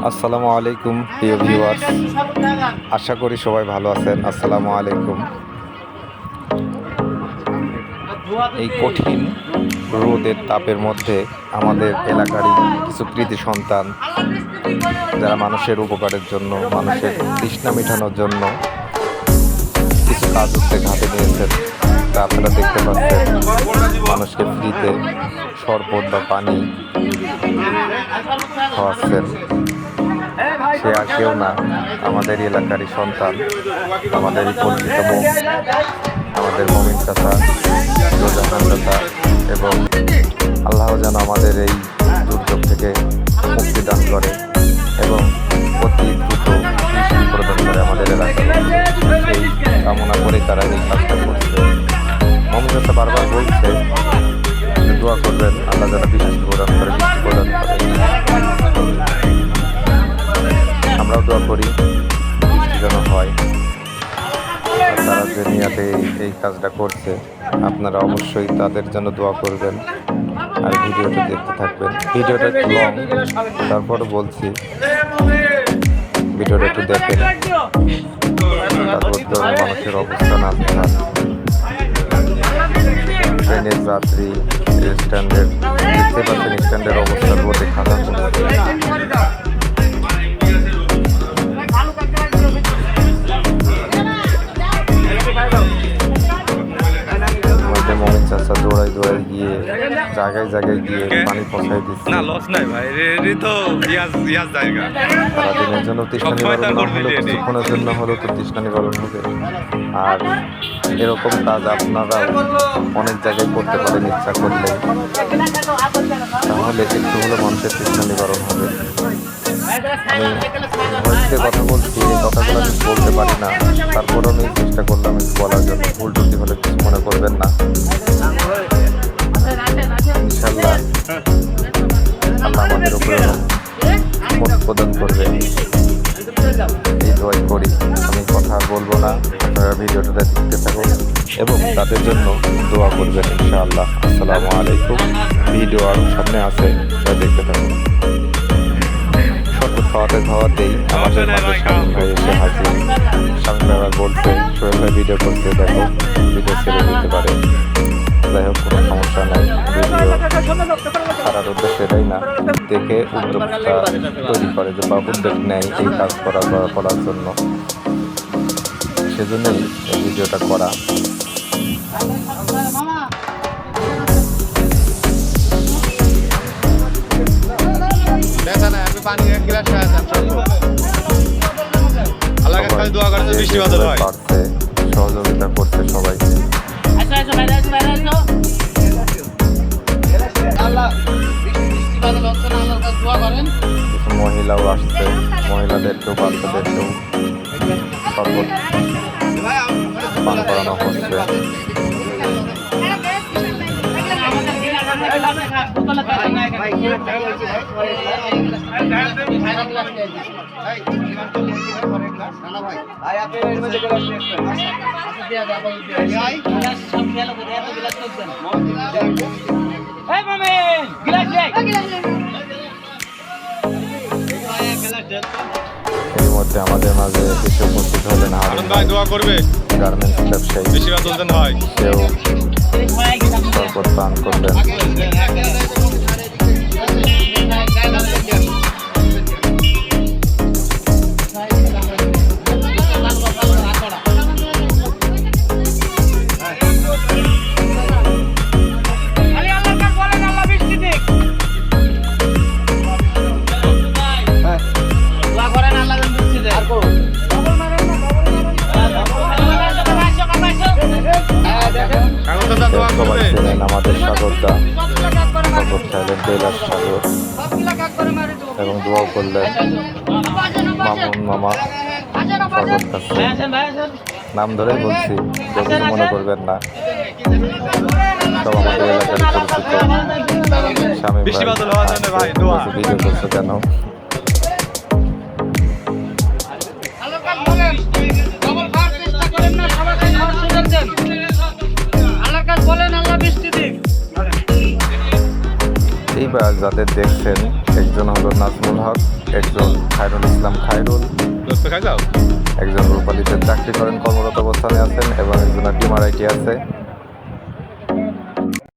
আসসালামু আলাইকুম প্রিয় ভিউয়ার্স, আশা করি সবাই ভালো আছেন। আসসালামু আলাইকুম। এই কঠিন রোদের তাপের মধ্যে আমাদের এলাকারই কিছু কৃতি সন্তান যারা মানুষের উপকারের জন্য, মানুষের তৃষ্ণা মেটানোর জন্য কিছু কাজ উদ্যোগ হাতে নিয়েছেন। তা আপনারা দেখতে পাচ্ছেন, মানুষকে ফ্রিতে শরবত বা পানি খাওয়াচ্ছেন। সে আর কেউ না, আমাদের এলাকারই সন্তান, আমাদেরই পরিচিত মুখ, আমাদের মমিন চাচা, রোজাহান চাচা। এবং আল্লাহ যেন আমাদের এই দুর্যোগ থেকে মুক্তি দান করে এবং অতি দ্রুত বৃষ্টি প্রদান করে আমাদের এলাকায়। সেই কামনা করে তারা এই কাজটা করছে। মমিন চাচা বারবার বলছে, দোয়া করবেন আল্লাহ যেন বৃষ্টি প্রদান করে, বৃষ্টি প্রদান করে। আমরাও দোয়া করি বৃষ্টি যেন হয়। তারা যে নিয়াতে এই কাজটা করছে, আপনারা অবশ্যই তাদের জন্য দোয়া করবেন আর ভিডিওটা দেখতে থাকবেন। ভিডিওটা একটু লং, তারপরে বলছি ভিডিওটা একটু দেখেন। তারপর মানুষের অবস্থা না থাকার, ট্রেনের যাত্রী, স্ট্যান্ডের দেখতে পাচ্ছেন, স্ট্যান্ডের অবস্থার মধ্যে খাতা মমিন চাচা দৌড়াই গিয়ে জায়গায় গিয়ে পানি পৌঁছাই দিচ্ছে। সারাদিনের জন্য তৃষ্ণা নিবারণ হলো, কিছুক্ষণের জন্য হলো তো তৃষ্ণা নিবারণ হবে। আর এরকম কাজ আপনারা অনেক জায়গায় করতে পারেন ইচ্ছা করলে, তাহলে একটু হলো মানুষের তৃষ্ণা নিবারণ হবে। আমি ভয়েসে কথা বলছি, এই কথাগুলো আমি বলতে পারি না, তারপরেও আমি চেষ্টা করলাম একটু বলার জন্য। ভুল টুটি হলে কিছু মনে করবেন না। ইনশাল্লাহ আল্লাহ আমাদের উপরে মত প্রদান করবে, এই দোয়াই করি। আমি কথা আর বলবো না, আপনারা ভিডিওটা দেখতে থাকুন এবং তাদের জন্য দোয়া করবেন ইনশাআল্লাহ। আসসালামু আলাইকুম। ভিডিও আর সামনে আছে, দেখতে থাকুন। শরবত খাওয়াতেই আমাদের মাঝে শামীম ভাই এসে হাজির। শামীম ভাই বলছে, সোহেল ভাই ভিডিও করতে, দেখো ভিডিও ছেড়ে দিতে পারে। যাই হোক, কোনো সমস্যা নাই। ভিডিও ছাড়ার উদ্দেশ্য এটাই না, দেখে উদ্যোগটা তৈরি করে যে বা উদ্যোগ নেয় এই কাজ করার জন্য, সেজন্যই এই ভিডিওটা করা। সহযোগিতা করছে সবাই। কিছু মহিলাও আসছে, মহিলাদেরকেও বাচ্চাদেরকেও শরবত পান করানো হচ্ছে। এর মধ্যে আমাদের মাঝে এসে উপস্থিত হলেন গার্মেন্টস ব্যবসায়ী, সেও শরবত পান করবেন। সবাই ছিলেন আমাদের সাগরদা, সাগর চাইলেন বেলার সাগর, এবং দোয়া করলেন মামুন মামা সাগর কাছে। নাম ধরেই বলছি, কেউ কিছু মনে করবেন না। সব আমাদের এলাকার পরিচিত। শামীম ভাই ভিডিও করছে কেন? এইবার যাদের দেখছেন, একজন হলো নাজমুল হক, একজন খায়রুল ইসলাম খায়রুল, একজন রূপালীতে চাকরি করেন, কর্মরত অবস্থানে আছেন এবং একজন ডিমার আইটি আছে।